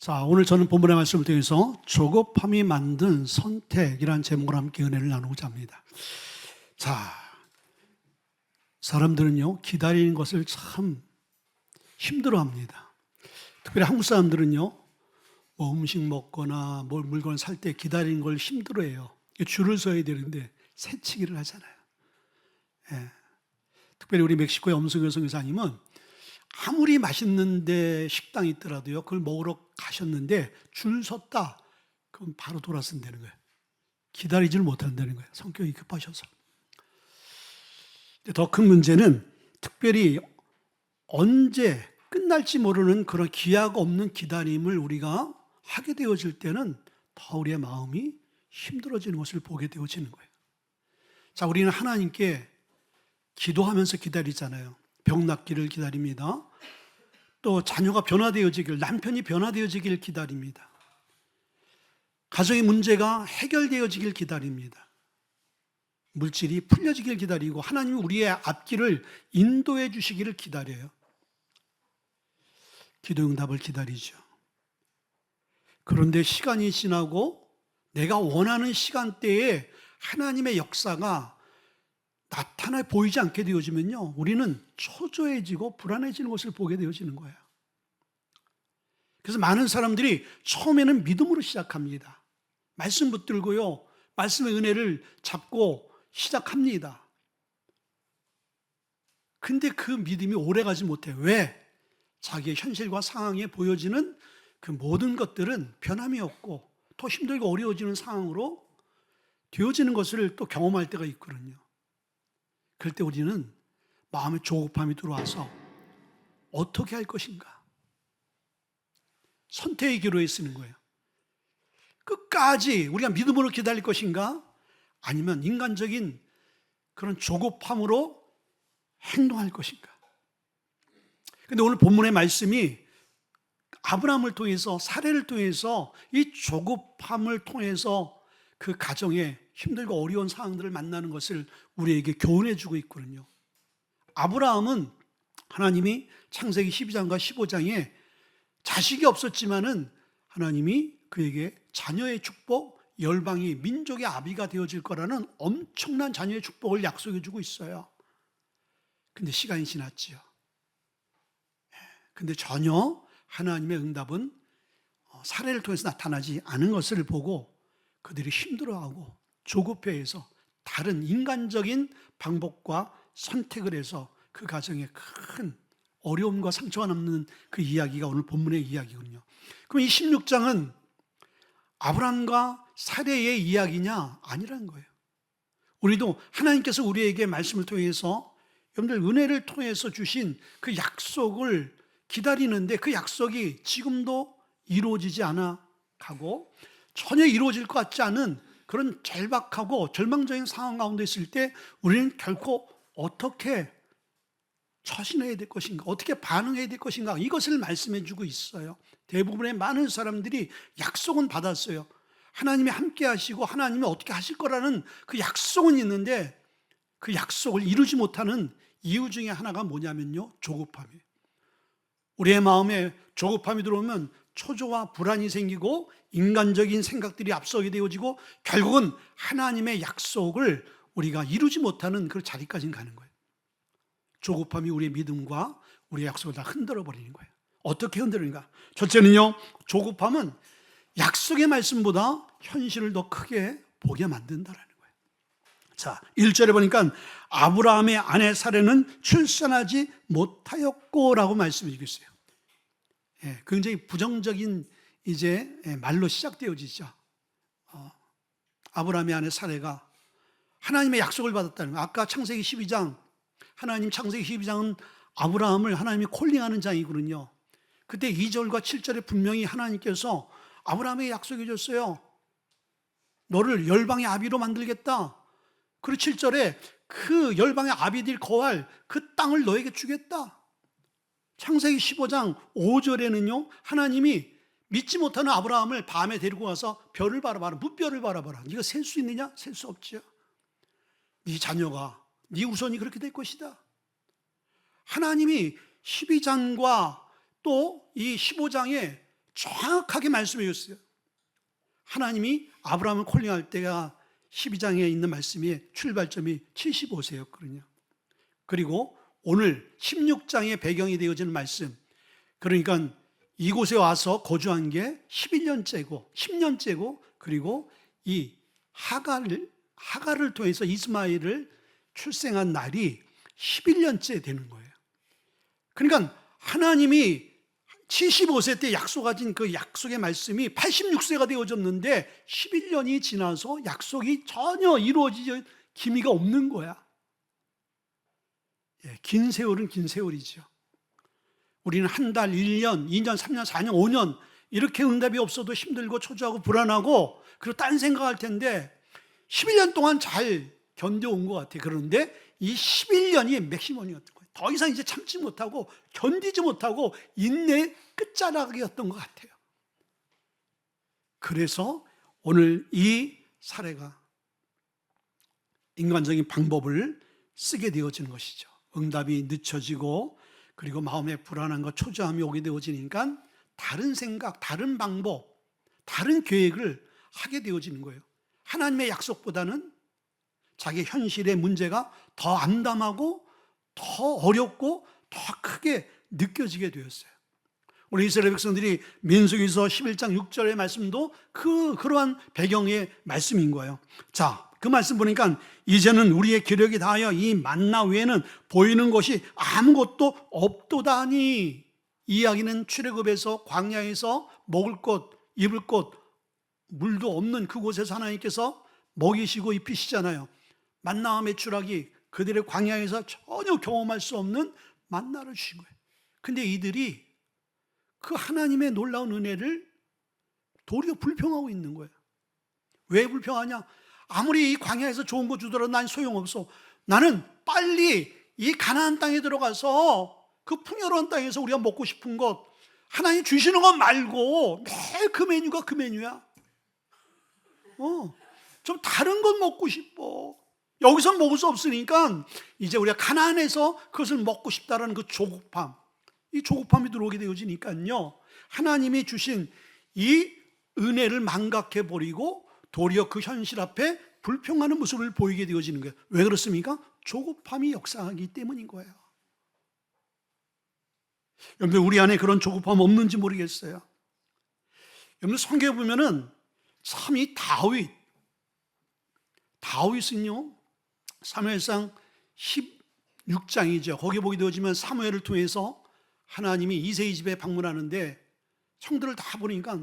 자, 오늘 저는 본문의 말씀을 통해서 조급함이 만든 선택이라는 제목으로 함께 은혜를 나누고자 합니다. 자, 사람들은요, 기다리는 것을 참 힘들어합니다. 특별히 한국 사람들은요, 뭐 음식 먹거나 뭘 물건 살 때 기다리는 걸 힘들어해요. 줄을 서야 되는데 새치기를 하잖아요. 예. 특별히 우리 멕시코의 엄성여 선교사님은 아무리 맛있는데 식당이 있더라도요, 그걸 먹으러 가셨는데 줄 섰다, 그럼 바로 돌아선다는 거예요. 기다리지를 못한다는 거예요. 성격이 급하셔서. 더 큰 문제는 특별히 언제 끝날지 모르는 그런 기약 없는 기다림을 우리가 하게 되어질 때는 더 우리의 마음이 힘들어지는 것을 보게 되어지는 거예요. 자, 우리는 하나님께 기도하면서 기다리잖아요. 병 낫기를 기다립니다. 또 자녀가 변화되어지길, 남편이 변화되어지길 기다립니다. 가정의 문제가 해결되어지길 기다립니다. 물질이 풀려지길 기다리고 하나님이 우리의 앞길을 인도해 주시기를 기다려요. 기도 응답을 기다리죠. 그런데 시간이 지나고 내가 원하는 시간대에 하나님의 역사가 나타나 보이지 않게 되어지면요, 우리는 초조해지고 불안해지는 것을 보게 되어지는 거예요. 그래서 많은 사람들이 처음에는 믿음으로 시작합니다. 말씀 붙들고요, 말씀의 은혜를 잡고 시작합니다. 근데 그 믿음이 오래가지 못해요. 왜? 자기의 현실과 상황에 보여지는 그 모든 것들은 변함이 없고 더 힘들고 어려워지는 상황으로 되어지는 것을 또 경험할 때가 있거든요. 그럴 때 우리는 마음에 조급함이 들어와서 어떻게 할 것인가? 선택의 기로에 쓰는 거예요. 끝까지 우리가 믿음으로 기다릴 것인가? 아니면 인간적인 그런 조급함으로 행동할 것인가? 그런데 오늘 본문의 말씀이 아브라함을 통해서, 사례를 통해서 이 조급함을 통해서 그 가정에 힘들고 어려운 상황들을 만나는 것을 우리에게 교훈해 주고 있거든요. 아브라함은 하나님이 창세기 12장과 15장에 자식이 없었지만은 하나님이 그에게 자녀의 축복, 열방이 민족의 아비가 되어질 거라는 엄청난 자녀의 축복을 약속해 주고 있어요. 근데 시간이 지났지요. 근데 전혀 하나님의 응답은 사례를 통해서 나타나지 않은 것을 보고 그들이 힘들어하고 조급해해서 다른 인간적인 방법과 선택을 해서 그 가정에 큰 어려움과 상처가 남는 그 이야기가 오늘 본문의 이야기거든요. 그럼 이 16장은 아브라함과 사례의 이야기냐? 아니라는 거예요. 우리도 하나님께서 우리에게 말씀을 통해서, 여러분들 은혜를 통해서 주신 그 약속을 기다리는데 그 약속이 지금도 이루어지지 않아 가고 전혀 이루어질 것 같지 않은 그런 절박하고 절망적인 상황 가운데 있을 때 우리는 결코 어떻게 처신해야 될 것인가, 어떻게 반응해야 될 것인가, 이것을 말씀해 주고 있어요. 대부분의 많은 사람들이 약속은 받았어요. 하나님이 함께 하시고 하나님이 어떻게 하실 거라는 그 약속은 있는데 그 약속을 이루지 못하는 이유 중에 하나가 뭐냐면요, 조급함이에요. 우리의 마음에 조급함이 들어오면 초조와 불안이 생기고 인간적인 생각들이 앞서게 되어지고 결국은 하나님의 약속을 우리가 이루지 못하는 그 자리까지 가는 거예요. 조급함이 우리의 믿음과 우리의 약속을 다 흔들어 버리는 거예요. 어떻게 흔들는가? 첫째는요, 조급함은 약속의 말씀보다 현실을 더 크게 보게 만든다라는 거예요. 자, 1절에 보니까 아브라함의 아내 사례는 출산하지 못하였고라고 말씀해 주고 있어요. 굉장히 부정적인 이제 말로 시작되어지죠. 아브라함의 아내 사례가 하나님의 약속을 받았다는 거예요. 아까 창세기 12장, 하나님 창세기 12장은 아브라함을 하나님이 콜링하는 장이거든요. 그때 2절과 7절에 분명히 하나님께서 아브라함에게 약속해 줬어요. 너를 열방의 아비로 만들겠다. 그리고 7절에 그 열방의 아비들이 거할 그 땅을 너에게 주겠다. 창세기 15장 5절에는요, 하나님이 믿지 못하는 아브라함을 밤에 데리고 와서 별을 바라봐라, 무별을 바라봐라. 네가 셀 수 있느냐? 셀 수 없죠. 네 자녀가, 네 후손이 그렇게 될 것이다. 하나님이 12장과 또 이 15장에 정확하게 말씀해 줬어요. 하나님이 아브라함을 콜링할 때가 12장에 있는 말씀이 출발점이 75세였거든요. 그리고 오늘 16장의 배경이 되어지는 말씀, 그러니까 이곳에 와서 거주한 게 11년째고 10년째고, 그리고 이 하갈을 통해서 이스마엘을 출생한 날이 11년째 되는 거예요. 그러니까 하나님이 75세 때 약속하신 그 약속의 말씀이 86세가 되어졌는데 11년이 지나서 약속이 전혀 이루어질 기미가 없는 거야. 긴 세월은 긴 세월이죠. 우리는 한 달, 1년, 2년, 3년, 4년, 5년 이렇게 응답이 없어도 힘들고 초조하고 불안하고 그리고 딴 생각할 텐데 11년 동안 잘 견뎌온 것 같아요. 그런데 이 11년이 맥시멈이었던 거예요. 더 이상 이제 참지 못하고 견디지 못하고 인내의 끝자락이었던 것 같아요. 그래서 오늘 이 사례가 인간적인 방법을 쓰게 되어지는 것이죠. 응답이 늦춰지고 그리고 마음에 불안함과 초조함이 오게 되어지니까 다른 생각, 다른 방법, 다른 계획을 하게 되어지는 거예요. 하나님의 약속보다는 자기 현실의 문제가 더 암담하고 더 어렵고 더 크게 느껴지게 되었어요. 우리 이스라엘 백성들이 민수기서 11장 6절의 말씀도 그러한 배경의 말씀인 거예요. 자, 그 말씀 보니까 이제는 우리의 기력이 다하여 이 만나 외에는 보이는 것이 아무것도 없도다니, 이 이야기는 출애굽에서 광야에서 먹을 것, 입을 것, 물도 없는 그곳에서 하나님께서 먹이시고 입히시잖아요. 만나와 메추라기, 그들의 광야에서 전혀 경험할 수 없는 만나를 주신 거예요. 근데 이들이 그 하나님의 놀라운 은혜를 도리어 불평하고 있는 거예요. 왜 불평하냐? 아무리 이 광야에서 좋은 거 주더라도 난 소용없어. 나는 빨리 이 가나안 땅에 들어가서 그 풍요로운 땅에서 우리가 먹고 싶은 것, 하나님 주시는 것 말고 매일 그 메뉴가 그 메뉴야. 좀 다른 것 먹고 싶어. 여기서 먹을 수 없으니까 이제 우리가 가나안에서 그것을 먹고 싶다라는 그 조급함, 이 조급함이 들어오게 되어지니까요, 하나님이 주신 이 은혜를 망각해 버리고 도리어 그 현실 앞에 불평하는 모습을 보이게 되어지는 거예요. 왜 그렇습니까? 조급함이 역사하기 때문인 거예요. 여러분, 우리 안에 그런 조급함 없는지 모르겠어요. 여러분, 성경에 보면은 참 이 다윗은요, 사무엘상 16장이죠. 거기 보게 되어지면 사무엘을 통해서 하나님이 이새의 집에 방문하는데 형들을 다 보니까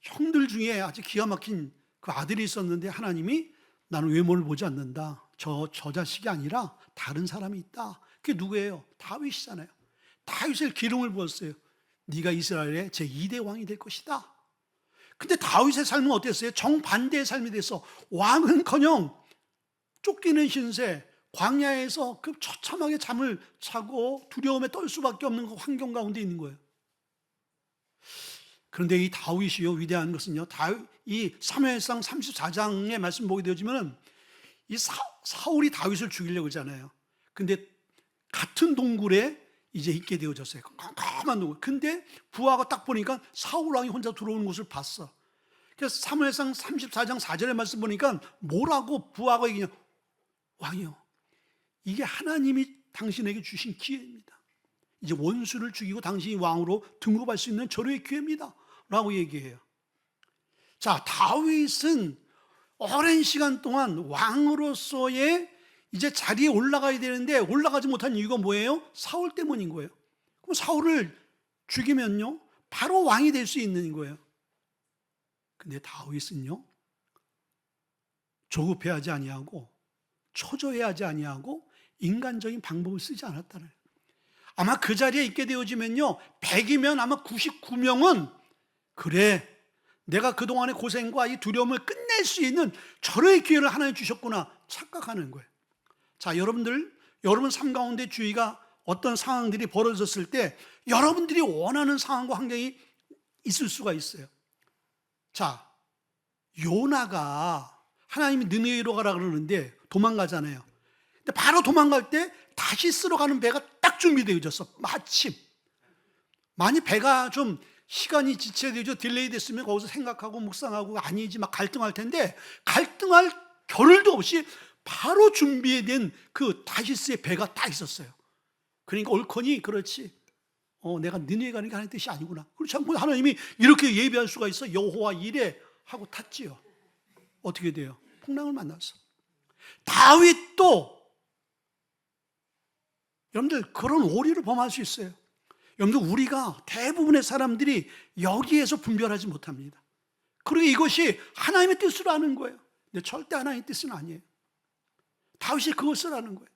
형들 중에 아주 기가 막힌 그 아들이 있었는데 하나님이 나는 외모를 보지 않는다. 저 자식이 아니라 다른 사람이 있다. 그게 누구예요? 다윗이잖아요. 다윗을 기름을 부었어요. 네가 이스라엘의 제2대 왕이 될 것이다. 근데 다윗의 삶은 어땠어요? 정반대의 삶이 돼서 왕은커녕 쫓기는 신세, 광야에서 그 처참하게 잠을 자고 두려움에 떨 수밖에 없는 그 환경 가운데 있는 거예요. 그런데 이 다윗이요, 위대한 것은요, 이 사무엘상 34장의 말씀 보게 되어지면 이 사울이 다윗을 죽이려고 하잖아요. 근데 같은 동굴에 이제 있게 되어졌어요. 깜깜한 동굴. 근데 부하가 딱 보니까 사울 왕이 혼자 들어오는 것을 봤어. 그래서 사무엘상 34장 4절의 말씀 보니까 뭐라고 부하가 얘기냐? 왕이요, 이게 하나님이 당신에게 주신 기회입니다. 이제 원수를 죽이고 당신이 왕으로 등극할 수 있는 절호의 기회입니다 라고 얘기해요. 자, 다윗은 오랜 시간 동안 왕으로서의 이제 자리에 올라가야 되는데 올라가지 못한 이유가 뭐예요? 사울 때문인 거예요. 그럼 사울을 죽이면요, 바로 왕이 될 수 있는 거예요. 근데 다윗은요, 조급해하지 아니하고 초조해하지 아니하고 인간적인 방법을 쓰지 않았다는 거예요. 아마 그 자리에 있게 되어지면요, 100이면 아마 99명은 그래, 내가 그동안의 고생과 이 두려움을 끝낼 수 있는 절호의 기회를 하나님 주셨구나 착각하는 거예요. 자, 여러분 삶 가운데 주위가 어떤 상황들이 벌어졌을 때 여러분들이 원하는 상황과 환경이 있을 수가 있어요. 자, 요나가 하나님이 느느웨로 가라 그러는데 도망가잖아요. 근데 바로 도망갈 때 다시 쓸어 가는 배가 딱 준비되어졌어. 마침 만약 배가 좀 시간이 지체되죠. 딜레이 됐으면 거기서 생각하고 묵상하고 아니지 막 갈등할 텐데, 갈등할 겨를도 없이 바로 준비된 그 다시스의 배가 딱 있었어요. 그러니까 옳거니 그렇지, 내가 니네가 가는 게 하나님의 뜻이 아니구나. 그렇지 않고 하나님이 이렇게 예비할 수가 있어? 여호와 이래 하고 탔지요. 어떻게 돼요? 풍랑을 만났어. 다윗도, 여러분들, 그런 오류를 범할 수 있어요. 여러분들, 우리가 대부분의 사람들이 여기에서 분별하지 못합니다. 그리고 이것이 하나님의 뜻으로 아는 거예요. 근데 절대 하나님의 뜻은 아니에요. 다윗이 그것을 아는 거예요.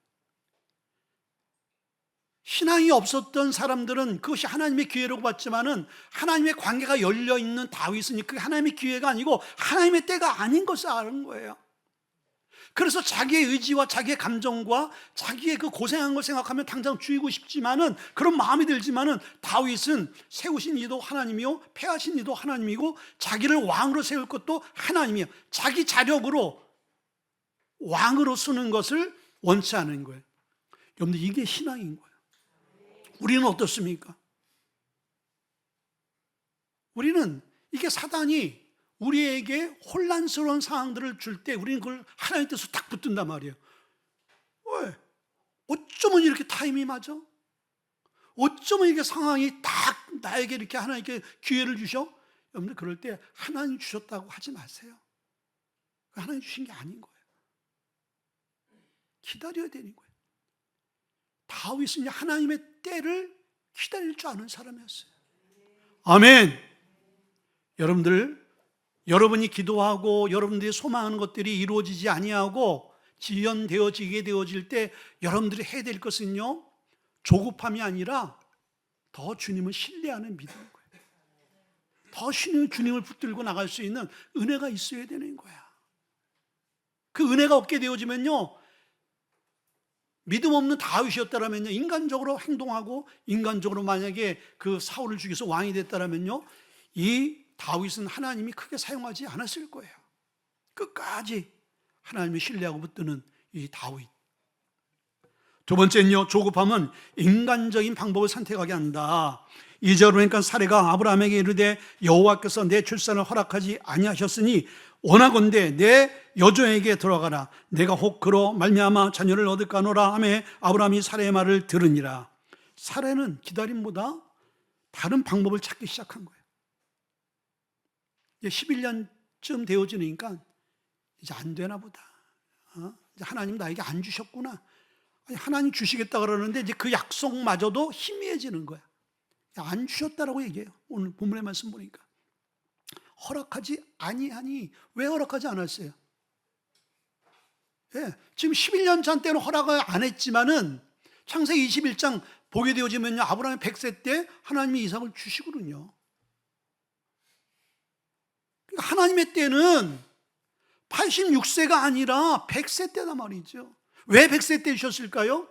신앙이 없었던 사람들은 그것이 하나님의 기회라고 봤지만은, 하나님의 관계가 열려있는 다윗은 그게 하나님의 기회가 아니고 하나님의 때가 아닌 것을 아는 거예요. 그래서 자기의 의지와 자기의 감정과 자기의 그 고생한 걸 생각하면 당장 죽이고 싶지만은, 그런 마음이 들지만은, 다윗은 세우신 이도 하나님이요 패하신 이도 하나님이고 자기를 왕으로 세울 것도 하나님이요, 자기 자력으로 왕으로 쓰는 것을 원치 않은 거예요. 여러분들, 이게 신앙인 거예요. 우리는 어떻습니까? 우리는 이게 사단이 우리에게 혼란스러운 상황들을 줄 때 우리는 그걸 하나님의 뜻으로 딱 붙든단 말이에요. 왜? 어쩌면 이렇게 타임이 맞아? 어쩌면 이렇게 상황이 딱 나에게 이렇게 하나님께 기회를 주셔? 여러분들, 그럴 때 하나님 주셨다고 하지 마세요. 하나님 주신 게 아닌 거예요. 기다려야 되는 거예요. 다윗은 하나님의 때를 기다릴 줄 아는 사람이었어요. 아멘. 여러분들, 여러분이 기도하고 여러분들이 소망하는 것들이 이루어지지 아니하고 지연되어지게 되어질 때 여러분들이 해야 될 것은요, 조급함이 아니라 더 주님을 신뢰하는 믿음인 거예요. 더 주님을 붙들고 나갈 수 있는 은혜가 있어야 되는 거야. 그 은혜가 없게 되어지면요, 믿음 없는 다윗이었다라면요, 인간적으로 행동하고 인간적으로 만약에 그 사울을 죽여서 왕이 됐다라면요, 이 다윗은 하나님이 크게 사용하지 않았을 거예요. 끝까지 하나님을 신뢰하고 붙드는 이 다윗. 두 번째는요, 조급함은 인간적인 방법을 선택하게 한다. 2절로 보니까 사례가 아브라함에게 이르되 여호와께서 내 출산을 허락하지 아니하셨으니 원하건대 내 여종에게 들어가라. 내가 혹 그로 말미암아 자녀를 얻을까노라 하매 아브라함이 사례의 말을 들으니라. 사례는 기다림보다 다른 방법을 찾기 시작한 거예요. 이제 11년쯤 되어지니까 이제 안 되나 보다. 이제 하나님 나에게 안 주셨구나. 아니, 하나님 주시겠다 그러는데 이제 그 약속마저도 희미해지는 거야. 안 주셨다라고 얘기해요. 오늘 본문의 말씀 보니까. 허락하지 아니하니. 왜 허락하지 않았어요? 예, 지금 11년 전 때는 허락을 안 했지만은 창세기 21장 보게 되어지면요, 아브라함이 100세 때 하나님이 이삭을 주시거든요. 그러니까 하나님의 때는 86세가 아니라 100세 때다 말이죠. 왜 100세 때 주셨을까요?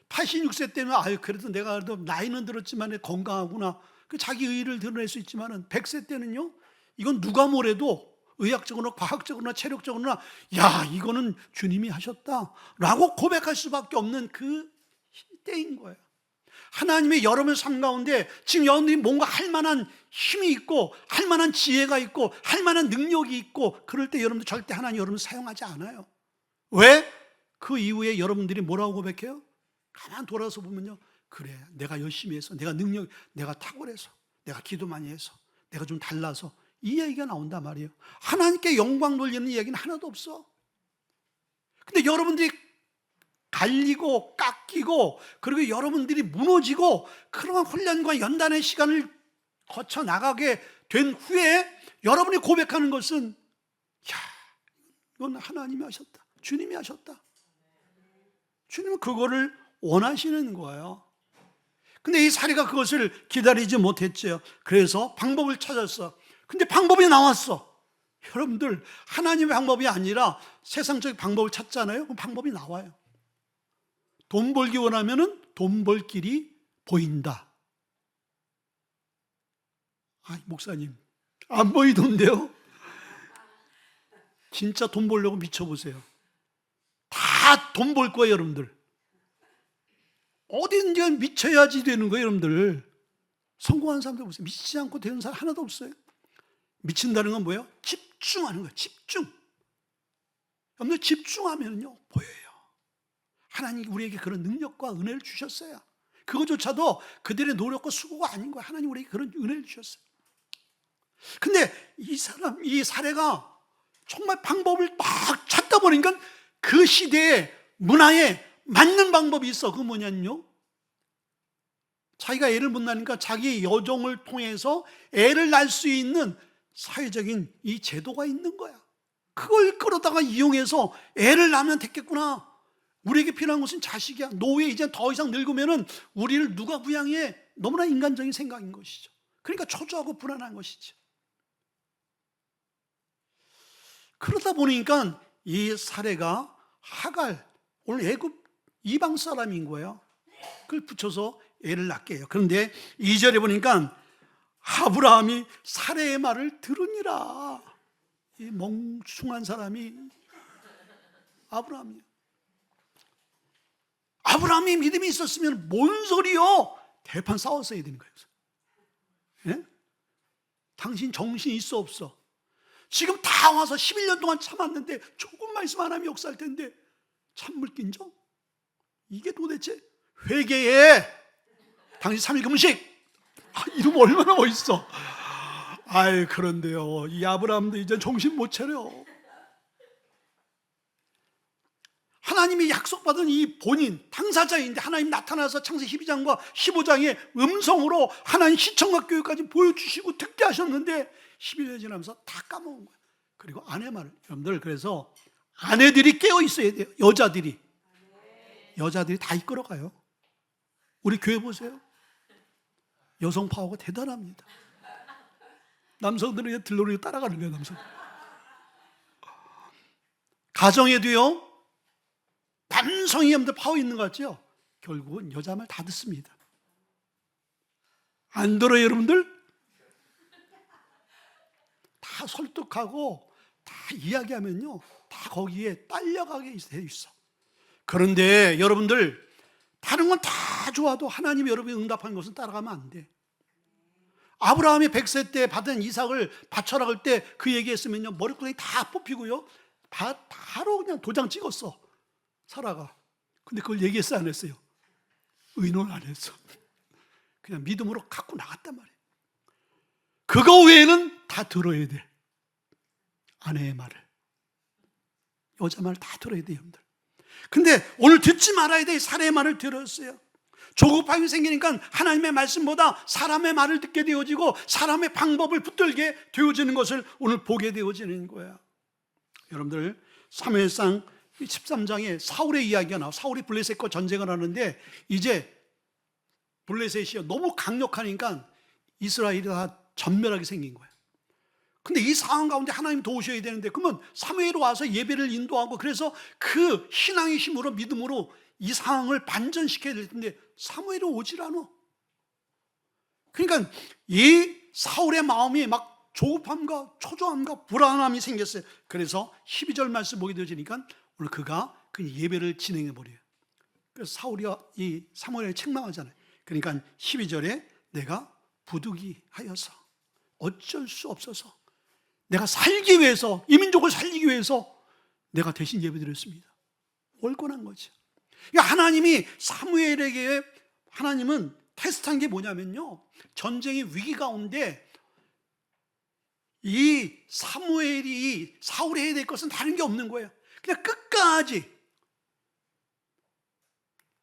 86세 때는 그래도 내가 그래도 나이는 들었지만 건강하구나, 그 자기 의의를 드러낼 수 있지만은 100세 때는요, 이건 누가 뭐래도 의학적으로나 과학적으로나 체력적으로나 이거는 주님이 하셨다라고 고백할 수밖에 없는 그 때인 거예요. 하나님의 여러분의 삶 가운데 지금 여러분들이 뭔가 할 만한 힘이 있고 할 만한 지혜가 있고 할 만한 능력이 있고, 그럴 때 여러분들 절대 하나님 여러분을 사용하지 않아요. 왜? 그 이후에 여러분들이 뭐라고 고백해요? 가만 돌아서 보면요, 그래, 내가 열심히 해서, 내가 탁월해서, 내가 기도 많이 해서, 내가 좀 달라서, 이 얘기가 나온단 말이에요. 하나님께 영광 돌리는 얘기는 하나도 없어. 근데 여러분들이 갈리고 깎이고 그리고 여러분들이 무너지고 그러한 훈련과 연단의 시간을 거쳐 나가게 된 후에 여러분이 고백하는 것은 이건 하나님이 하셨다, 주님이 하셨다. 주님은 그거를 원하시는 거예요. 근데 이 사리가 그것을 기다리지 못했죠. 그래서 방법을 찾았어. 근데 방법이 나왔어. 여러분들, 하나님의 방법이 아니라 세상적인 방법을 찾잖아요. 그럼 방법이 나와요. 돈 벌기 원하면은 돈 벌 길이 보인다. 목사님, 안 보이던데요? 진짜 돈 벌려고 미쳐보세요. 다 돈 벌 거예요, 여러분들. 어딘지 미쳐야지 되는 거예요, 여러분들. 성공한 사람들 보세요. 미치지 않고 되는 사람 하나도 없어요. 미친다는 건 뭐예요? 집중하는 거예요. 집중. 여러분들 집중하면요 보여요. 하나님이 우리에게 그런 능력과 은혜를 주셨어요. 그것조차도 그들의 노력과 수고가 아닌 거예요. 하나님 우리에게 그런 은혜를 주셨어요. 근데 이 사례가 정말 방법을 딱 찾다 보니까 그 시대의 문화에 맞는 방법이 있어. 그건 뭐냐면요, 자기가 애를 못 낳으니까 자기 여종을 통해서 애를 낳을 수 있는 사회적인 이 제도가 있는 거야. 그걸 끌어다가 이용해서 애를 낳으면 됐겠구나. 우리에게 필요한 것은 자식이야. 노후에 이제 더 이상 늙으면은 우리를 누가 부양해? 너무나 인간적인 생각인 것이죠. 그러니까 초조하고 불안한 것이죠. 그러다 보니까 이 사례가 하갈, 오늘 애굽 이방 사람인 거예요. 그걸 붙여서 애를 낳게 해요. 그런데 2절에 보니까 아브라함이 사례의 말을 들으니라. 이 멍충한 사람이 아브라함이에요. 아브라함이 믿음이 있었으면 뭔 소리요? 대판 싸웠어야 되는 거예요. 예? 당신 정신 있어 없어? 지금 다 와서 11년 동안 참았는데 조금만 있으면 하나님이 역사할 텐데 참물 긴정? 이게 도대체 회개해. 당신 3일 금식. 이름 얼마나 멋있어. 아이, 그런데요, 이 아브라함도 이제 정신 못 차려. 하나님이 약속받은 이 본인, 당사자인데 하나님 나타나서 창세기 12장과 15장의 음성으로 하나님 시청각 교육까지 보여주시고 듣게 하셨는데 11년이 지나면서 다 까먹은 거예요. 그리고 아내 말을, 여러분들, 그래서 아내들이 깨어 있어야 돼요. 여자들이 다 이끌어가요. 우리 교회 보세요. 여성 파워가 대단합니다. 남성들은 들러리 따라가는 거예요. 남성 가정에도요, 남성이 여러분들 파워 있는 것 같죠? 결국은 여자 말 다 듣습니다. 안 들어요, 여러분들? 다 설득하고 다 이야기하면요, 다 거기에 딸려가게 돼 있어. 그런데 여러분들, 다른 건 다 좋아도 하나님이 여러분이 응답한 것은 따라가면 안 돼. 아브라함이 100세 때 받은 이삭을 바쳐라 할 때 그 얘기했으면요, 머리끄댕이 다 뽑히고요, 바로 그냥 도장 찍었어, 사라가. 근데 그걸 얘기했어, 안 했어요? 의논 안 했어. 그냥 믿음으로 갖고 나갔단 말이에요. 그거 외에는 다 들어야 돼. 아내의 말을, 여자 말을 다 들어야 돼요, 여러분들. 근데 오늘 듣지 말아야 돼. 사례의 말을 들었어요. 조급함이 생기니까 하나님의 말씀보다 사람의 말을 듣게 되어지고 사람의 방법을 붙들게 되어지는 것을 오늘 보게 되어지는 거예요. 여러분들, 사무엘상 13장에 사울의 이야기가 나와. 사울이 블레셋과 전쟁을 하는데 이제 블레셋이 너무 강력하니까 이스라엘이 다 전멸하게 생긴 거예요. 근데 이 상황 가운데 하나님 도우셔야 되는데, 그러면 사무엘이 와서 예배를 인도하고, 그래서 그 신앙의 힘으로, 믿음으로 이 상황을 반전시켜야 될 텐데 사무엘이 오질 않아. 그러니까 이 사울의 마음이 막 조급함과 초조함과 불안함이 생겼어요. 그래서 12절 말씀 보게 되어지니까 오늘 그가 그 예배를 진행해 버려요. 그래서 사울이 이 사무엘을 책망하잖아요. 그러니까 12절에 내가 부득이하여서 어쩔 수 없어서 내가 살기 위해서, 이 민족을 살리기 위해서 내가 대신 예배드렸습니다. 월권한 거죠. 그러니까 하나님이 사무엘에게, 하나님은 테스트한 게 뭐냐면요, 전쟁의 위기 가운데 이 사무엘이 사울이 해야 될 것은 다른 게 없는 거예요. 그냥 끝까지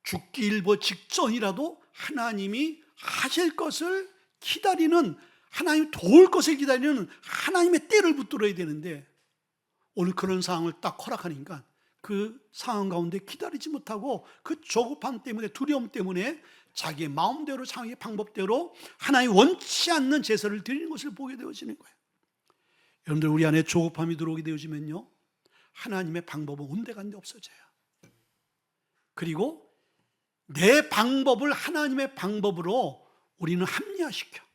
죽기 일보 직전이라도 하나님이 하실 것을 기다리는, 하나님 도울 것을 기다리는 하나님의 때를 붙들어야 되는데, 오늘 그런 상황을 딱 허락하니까 그 상황 가운데 기다리지 못하고 그 조급함 때문에, 두려움 때문에 자기의 마음대로, 자기의 방법대로 하나님 원치 않는 제사를 드리는 것을 보게 되어지는 거예요. 여러분들, 우리 안에 조급함이 들어오게 되어지면요, 하나님의 방법은 온데간데 없어져요. 그리고 내 방법을 하나님의 방법으로 우리는 합리화시켜.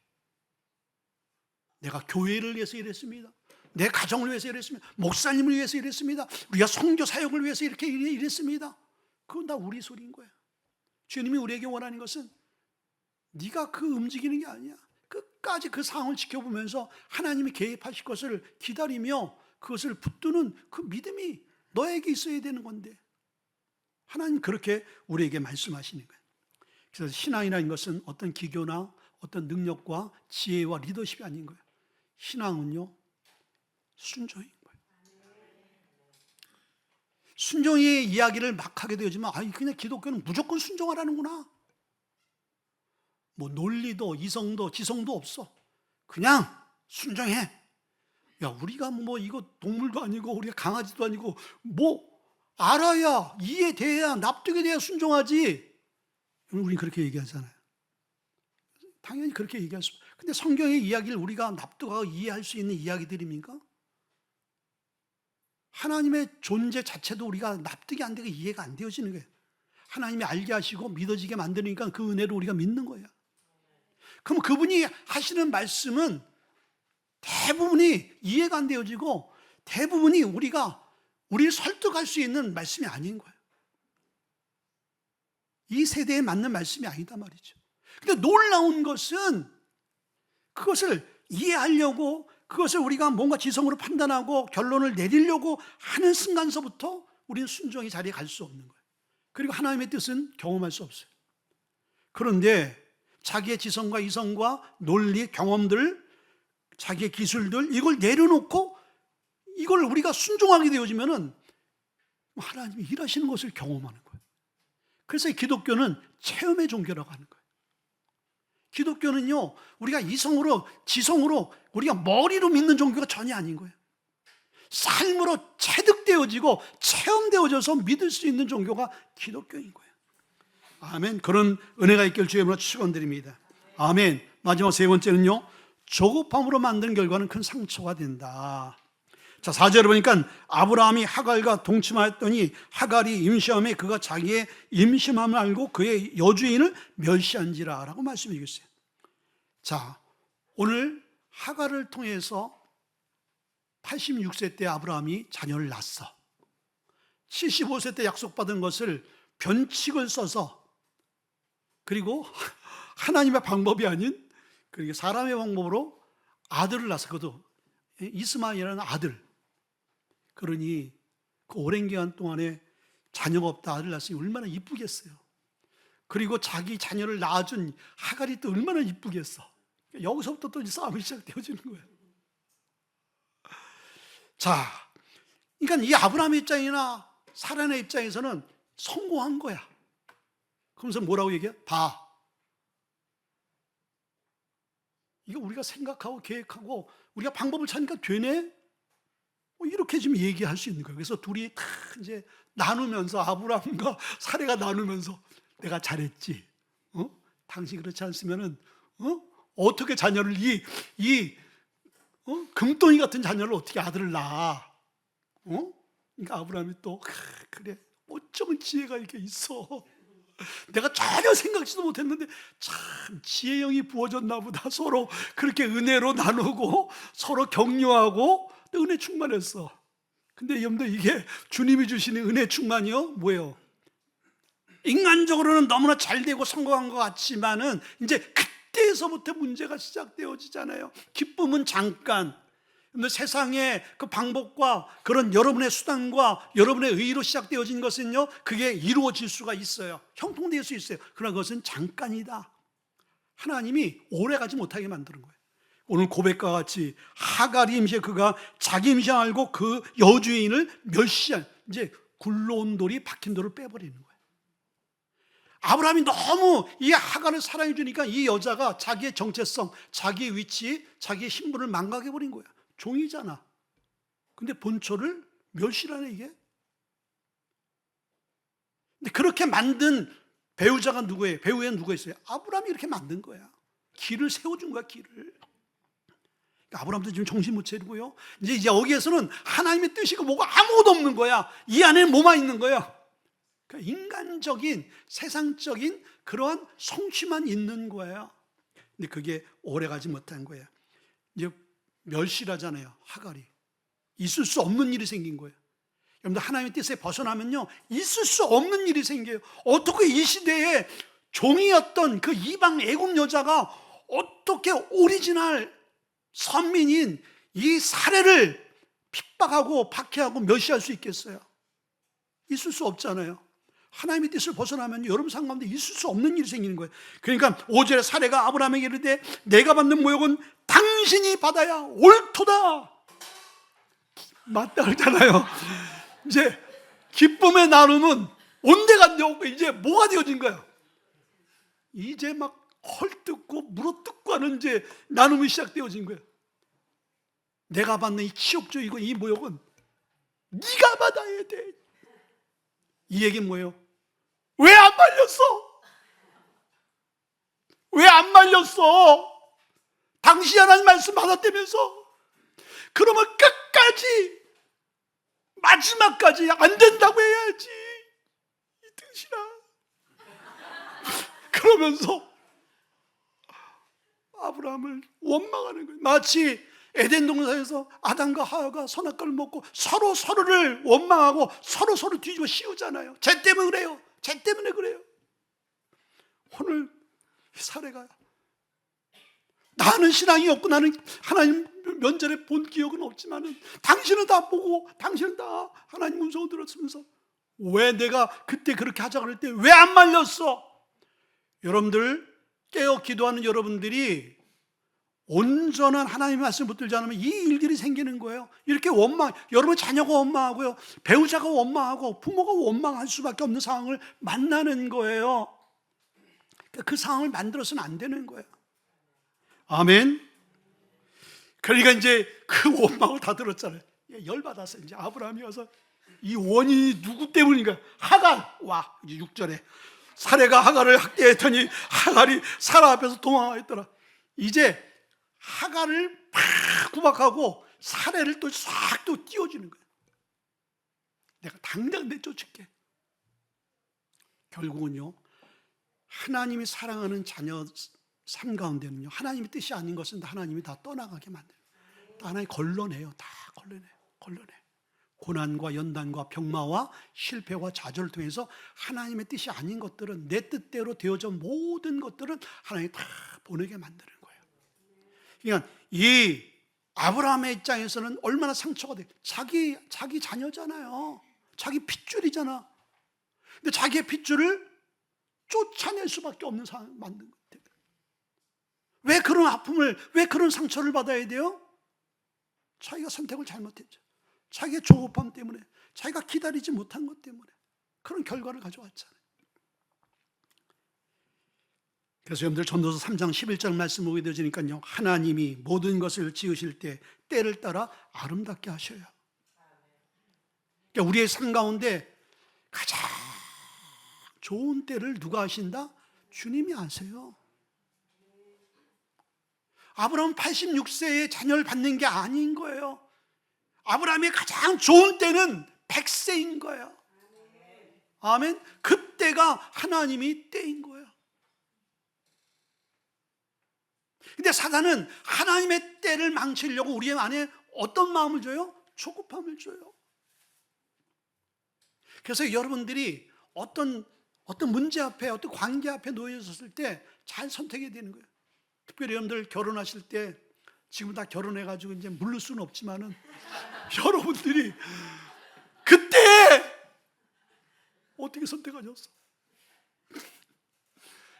내가 교회를 위해서 이랬습니다. 내 가정을 위해서 이랬습니다. 목사님을 위해서 이랬습니다. 우리가 선교 사역을 위해서 이렇게 이랬습니다. 그건 다 우리 소리인 거예요. 주님이 우리에게 원하는 것은 네가 그 움직이는 게 아니야. 끝까지 그 상황을 지켜보면서 하나님이 개입하실 것을 기다리며 그것을 붙드는 그 믿음이 너에게 있어야 되는 건데, 하나님 그렇게 우리에게 말씀하시는 거예요. 그래서 신앙이라는 것은 어떤 기교나 어떤 능력과 지혜와 리더십이 아닌 거예요. 신앙은요, 순종인 거예요. 순종의 이야기를 막 하게 되지만, 그냥 기독교는 무조건 순종하라는구나. 뭐 논리도 이성도 지성도 없어. 그냥 순종해. 야, 우리가 뭐 이거 동물도 아니고 우리가 강아지도 아니고 뭐 알아야, 이해돼야, 납득이 돼야 순종하지. 우리 그렇게 얘기하잖아요. 당연히 그렇게 얘기할 수. 근데 성경의 이야기를 우리가 납득하고 이해할 수 있는 이야기들입니까? 하나님의 존재 자체도 우리가 납득이 안 되고 이해가 안 되어지는 거예요. 하나님이 알게 하시고 믿어지게 만드니까 그 은혜를 우리가 믿는 거예요. 그럼 그분이 하시는 말씀은 대부분이 이해가 안 되어지고 대부분이 우리를 설득할 수 있는 말씀이 아닌 거예요. 이 세대에 맞는 말씀이 아니다 말이죠. 근데 놀라운 것은 그것을 이해하려고, 그것을 우리가 뭔가 지성으로 판단하고 결론을 내리려고 하는 순간서부터 우리는 순종의 자리에 갈 수 없는 거예요. 그리고 하나님의 뜻은 경험할 수 없어요. 그런데 자기의 지성과 이성과 논리, 경험들, 자기의 기술들, 이걸 내려놓고 이걸 우리가 순종하게 되어지면은 하나님이 일하시는 것을 경험하는 거예요. 그래서 기독교는 체험의 종교라고 하는 거예요. 기독교는요, 우리가 이성으로, 지성으로, 우리가 머리로 믿는 종교가 전혀 아닌 거예요. 삶으로 체득되어지고 체험되어져서 믿을 수 있는 종교가 기독교인 거예요. 아멘. 그런 은혜가 있길 주의 이름으로 축원드립니다. 아멘. 마지막 세 번째는요, 조급함으로 만든 결과는 큰 상처가 된다. 자, 4절에 보니까 아브라함이 하갈과 동침하였더니 하갈이 임시함에 그가 자기의 임심함을 알고 그의 여주인을 멸시한지라 라고 말씀해 주셨어요. 자, 오늘 하갈을 통해서 86세 때 아브라함이 자녀를 낳았어. 75세 때 약속받은 것을 변칙을 써서, 그리고 하나님의 방법이 아닌 사람의 방법으로 아들을 낳았어. 그것도 이스마엘이라는 아들. 그러니 그 오랜 기간 동안에 자녀가 없다 아들 낳았으니 얼마나 이쁘겠어요. 그리고 자기 자녀를 낳아준 하갈이 또 얼마나 이쁘겠어. 여기서부터 또 싸움이 시작되어지는 거예요. 자, 그러니까 이 아브라함의 입장이나 사라의 입장에서는 성공한 거야. 그러면서 뭐라고 얘기해? 봐, 이거 우리가 생각하고 계획하고 우리가 방법을 찾으니까 되네? 이렇게 지금 얘기할 수 있는 거예요. 그래서 둘이 다 이제 나누면서, 아브라함과 사례가 나누면서, 내가 잘했지. 당신 그렇지 않으면은, 어떻게 자녀를, 금덩이 같은 자녀를 어떻게 아들을 낳아? 그러니까 아브라함이 또, 그래, 어쩌면 지혜가 이렇게 있어. 내가 전혀 생각지도 못했는데 참 지혜 영이 부어졌나 보다. 서로 그렇게 은혜로 나누고 서로 격려하고 또 은혜 충만했어. 근데 여러분들, 이게 주님이 주시는 은혜 충만이요, 뭐예요? 인간적으로는 너무나 잘 되고 성공한 것 같지만은 이제 그때에서부터 문제가 시작되어지잖아요. 기쁨은 잠깐. 근데 세상의 그 방법과 그런 여러분의 수단과 여러분의 의의로 시작되어진 것은요, 그게 이루어질 수가 있어요. 형통될 수 있어요. 그러나 그것은 잠깐이다. 하나님이 오래가지 못하게 만드는 거예요. 오늘 고백과 같이 하갈이 임시에 그가 자기 임시 알고 그 여주인을 멸시한, 이제 굴러온 돌이 박힌 돌을 빼버리는 거예요. 아브라함이 너무 이 하갈을 사랑해 주니까 이 여자가 자기의 정체성, 자기의 위치, 자기의 신분을 망각해버린 거야. 종이잖아. 근데 본초를 멸시하네, 이게. 근데 그렇게 만든 배우자가 누구예요? 배우에 누가 있어요? 아브라함이 이렇게 만든 거야. 길을 세워준 거야, 길을. 그러니까 아브라함도 지금 정신 못 차리고요. 이제 여기에서는 하나님의 뜻이고 뭐가 아무것도 없는 거야. 이 안에는 뭐만 있는 거야? 그러니까 인간적인, 세상적인 그러한 성취만 있는 거예요. 근데 그게 오래가지 못한 거야. 이제 멸시하잖아요, 하갈이. 있을 수 없는 일이 생긴 거예요. 여러분들, 하나님의 뜻에 벗어나면요, 있을 수 없는 일이 생겨요. 어떻게 이 시대에 종이었던 그 이방 애굽 여자가 어떻게 오리지널 선민인 이 사례를 핍박하고 박해하고 멸시할 수 있겠어요? 있을 수 없잖아요. 하나님의 뜻을 벗어나면 여러분 삶 가운데 있을 수 없는 일이 생기는 거예요. 그러니까 5절의 사례가 아브라함에게 이르되 내가 받는 모욕은 당신이 받아야 옳도다. 맞다 그러잖아요. 이제 기쁨의 나눔은 온데간데 없고 이제 뭐가 되어진 거야? 이제 막 헐뜯고 물어뜯고 하는 이제 나눔이 시작되어진 거야. 내가 받는 이 치욕적이고 이 모욕은 네가 받아야 돼. 이 얘기는 뭐예요? 왜 안 말렸어? 왜 안 말렸어? 당시 하나님 말씀 받았다면서? 그러면 끝까지 마지막까지 안 된다고 해야지. 이 등신아. 그러면서 아브라함을 원망하는 거예요. 마치 에덴 동산에서 아담과 하와가 선악과를 먹고 서로를 원망하고 서로 뒤집어 씌우잖아요. 쟤 때문에 그래요. 쟤 때문에 그래요. 오늘 이 사례가 나는 신앙이 없고 나는 하나님 면전에 본 기억은 없지만은 당신은 다 보고 당신은 다 하나님 음성을 들었으면서 왜 내가 그때 그렇게 하자 그럴 때 왜 안 말렸어? 여러분들 깨어 기도하는 여러분들이 온전한 하나님의 말씀을 붙들지 않으면 이 일들이 생기는 거예요. 이렇게 여러분 자녀가 원망하고요, 배우자가 원망하고 부모가 원망할 수밖에 없는 상황을 만나는 거예요. 그 상황을 만들어서는 안 되는 거예요. 아멘. 그러니까 이제 그 원망을 다 들었잖아요. 열받아서 이제 아브라함이 와서 이 원인이 누구 때문인가? 하갈. 와, 이제 6절에 사례가 하갈을 학대했더니 하갈이 사라 앞에서 도망하였더라. 이제 하갈을 팍 구박하고 사례를 또 싹 또 띄워주는 거예요. 내가 당장 내쫓을게. 결국은요, 하나님이 사랑하는 자녀 삶 가운데는요, 하나님의 뜻이 아닌 것은 하나님이 다 떠나가게 만들어요. 하나님 걸러내요. 다 걸러내. 고난과 연단과 병마와 실패와 좌절을 통해서 하나님의 뜻이 아닌 것들은, 내 뜻대로 되어져 모든 것들은 하나님이 다 보내게 만드는 거예요. 그러니까 이 아브라함의 입장에서는 얼마나 상처가 돼. 자기 자녀잖아요. 자기 핏줄이잖아. 근데 자기의 핏줄을 쫓아낼 수밖에 없는 상황을 만든 거예요. 왜 그런 아픔을, 왜 그런 상처를 받아야 돼요? 자기가 선택을 잘못했죠. 자기의 조급함 때문에, 자기가 기다리지 못한 것 때문에 그런 결과를 가져왔잖아요. 그래서 여러분들 전도서 3장 11절 말씀 보게 되어지니까요, 하나님이 모든 것을 지으실 때 때를 따라 아름답게 하셔요. 그러니까 우리의 삶 가운데 가장 좋은 때를 누가 하신다? 주님이 아세요. 아브라함은 86세에 자녀를 받는 게 아닌 거예요. 아브라함의 가장 좋은 때는 100세인 거예요. 아멘. 그때가 하나님이 때인 거예요. 근데 사단은 하나님의 때를 망치려고 우리 안에 어떤 마음을 줘요? 조급함을 줘요. 그래서 여러분들이 어떤 문제 앞에, 어떤 관계 앞에 놓여졌을 때 잘 선택해야 되는 거예요. 특별히 여러분들 결혼하실 때, 지금 다 결혼해가지고 이제 물를 수는 없지만은 여러분들이 그때 어떻게 선택하셨어?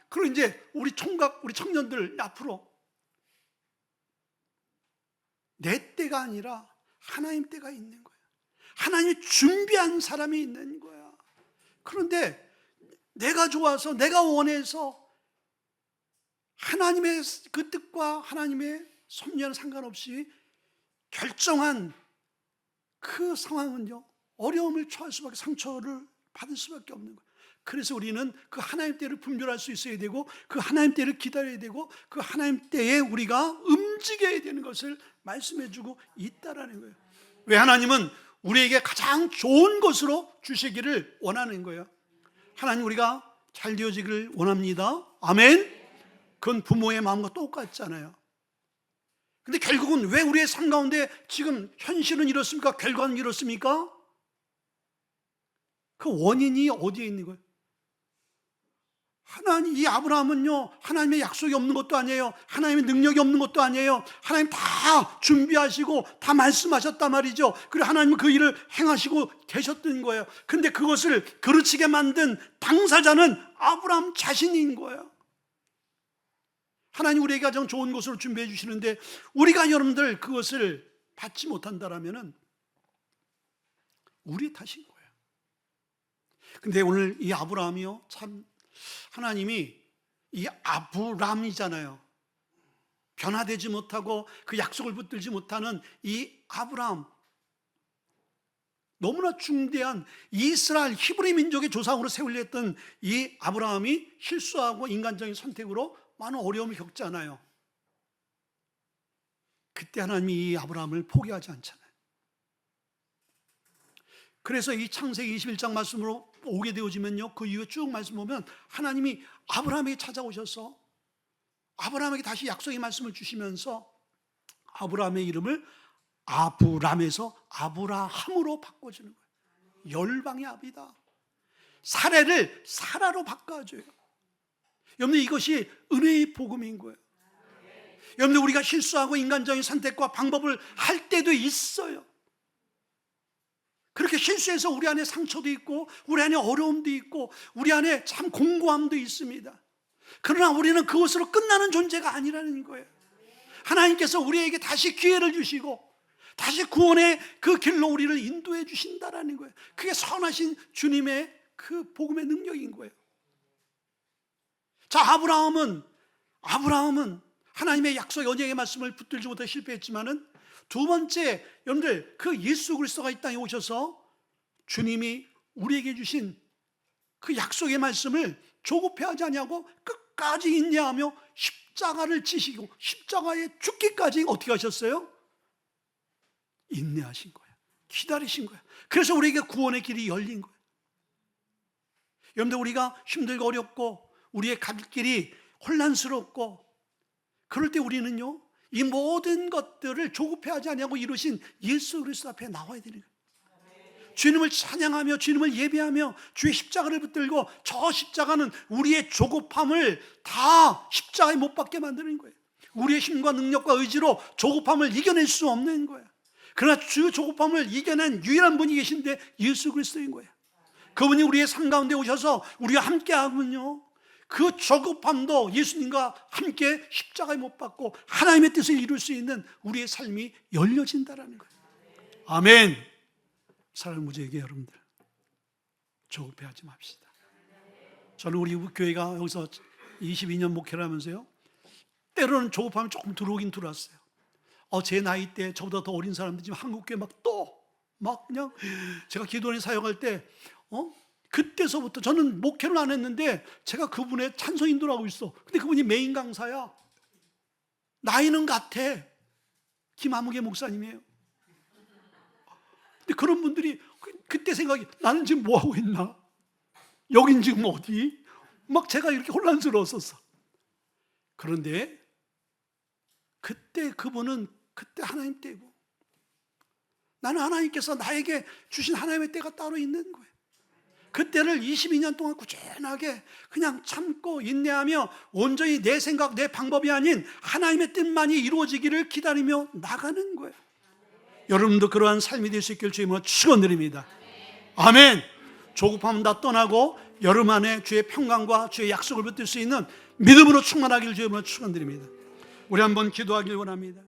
그럼 이제 우리 청년들 앞으로 내 때가 아니라 하나님 때가 있는 거예요. 하나님이 준비한 사람이 있는 거야. 그런데 내가 좋아서, 내가 원해서 하나님의 그 뜻과 하나님의 섭리와는 상관없이 결정한 그 상황은요, 어려움을 처할 수밖에, 상처를 받을 수밖에 없는 거예요. 그래서 우리는 그 하나님 때를 분별할 수 있어야 되고, 그 하나님 때를 기다려야 되고, 그 하나님 때에 우리가 움직여야 되는 것을 말씀해주고 있다라는 거예요. 왜? 하나님은 우리에게 가장 좋은 것으로 주시기를 원하는 거예요. 하나님, 우리가 잘 되어지기를 원합니다. 아멘. 그건 부모의 마음과 똑같잖아요. 근데 결국은 왜 우리의 삶 가운데 지금 현실은 이렇습니까? 결과는 이렇습니까? 그 원인이 어디에 있는 거예요? 하나님, 이 아브라함은요, 하나님의 약속이 없는 것도 아니에요. 하나님의 능력이 없는 것도 아니에요. 하나님 다 준비하시고 다 말씀하셨단 말이죠. 그리고 하나님은 그 일을 행하시고 계셨던 거예요. 근데 그것을 그르치게 만든 당사자는 아브라함 자신인 거예요. 하나님 우리에게 가장 좋은 것으로 준비해 주시는데 우리가 여러분들 그것을 받지 못한다라면 우리의 탓인 거예요. 근데 오늘 이 아브라함이요, 참 하나님이 이 아브람이잖아요. 변화되지 못하고 그 약속을 붙들지 못하는 이 아브람, 너무나 중대한 이스라엘 히브리 민족의 조상으로 세우려 했던 이 아브라함이 실수하고 인간적인 선택으로 많은 어려움을 겪잖아요. 그때 하나님이 이 아브라함을 포기하지 않잖아요. 그래서 이 창세기 21장 말씀으로 오게 되어지면요, 그 이후에 쭉 말씀 보면 하나님이 아브라함에게 찾아오셔서 아브라함에게 다시 약속의 말씀을 주시면서 아브라함의 이름을 아브람에서 아브라함으로 바꿔주는 거예요. 열방의 아비다. 사례를 사라로 바꿔줘요. 여러분, 이것이 은혜의 복음인 거예요. 여러분, 우리가 실수하고 인간적인 선택과 방법을 할 때도 있어요. 그렇게 실수해서 우리 안에 상처도 있고 우리 안에 어려움도 있고 우리 안에 참 공고함도 있습니다. 그러나 우리는 그것으로 끝나는 존재가 아니라는 거예요. 하나님께서 우리에게 다시 기회를 주시고 다시 구원의 그 길로 우리를 인도해 주신다라는 거예요. 그게 선하신 주님의 그 복음의 능력인 거예요. 자, 아브라함은 하나님의 약속 언약의 말씀을 붙들지 못해 실패했지만은 두 번째, 여러분들, 그 예수 그리스도가 이 땅에 오셔서 주님이 우리에게 주신 그 약속의 말씀을 조급해하지 아니하고 끝까지 인내하며 십자가를 지시고 십자가에 죽기까지 어떻게 하셨어요? 인내하신 거예요. 기다리신 거예요. 그래서 우리에게 구원의 길이 열린 거예요. 여러분들, 우리가 힘들고 어렵고 우리의 갈 길이 혼란스럽고 그럴 때 우리는요, 이 모든 것들을 조급해하지 아니하고 이루신 예수 그리스도 앞에 나와야 되는 거예요. 주님을 찬양하며 주님을 예배하며 주의 십자가를 붙들고 저 십자가는 우리의 조급함을 다 십자가에 못 박게 만드는 거예요. 우리의 힘과 능력과 의지로 조급함을 이겨낼 수 없는 거예요. 그러나 그 조급함을 이겨낸 유일한 분이 계신데 예수 그리스도인 거예요. 그분이 우리의 삶 가운데 오셔서 우리와 함께 하면요, 그 조급함도 예수님과 함께 십자가에 못 박고 하나님의 뜻을 이룰 수 있는 우리의 삶이 열려진다라는 거예요. 아멘. 사랑하는 무지에게 여러분들, 조급해하지 맙시다. 저는 우리 교회가 여기서 22년 목회를 하면서요, 때로는 조급함이 조금 들어오긴 들어왔어요. 제 나이 때 저보다 더 어린 사람들이 지금 한국교회 막 그냥 제가 기도원에 사역할 때 그때서부터 저는 목회를 안 했는데 제가 그분의 찬송 인도를 하고 있어. 근데 그분이 메인 강사야. 나이는 같아. 김아무개 목사님이에요. 근데 그런 분들이 그때 생각이, 나는 지금 뭐 하고 있나? 여긴 지금 어디? 막 제가 이렇게 혼란스러웠었어. 그런데 그때 그분은 그때 하나님 때고 나는 하나님께서 나에게 주신 하나님의 때가 따로 있는 거예요. 그때를 22년 동안 꾸준하게 그냥 참고 인내하며 온전히 내 생각, 내 방법이 아닌 하나님의 뜻만이 이루어지기를 기다리며 나가는 거예요. 여러분도 그러한 삶이 될 수 있기를 주님으로 축원드립니다. 아멘. 조급함은 다 떠나고 여름 안에 주의 평강과 주의 약속을 붙들 수 있는 믿음으로 충만하기를 주님으로 축원드립니다. 우리 한번 기도하길 원합니다.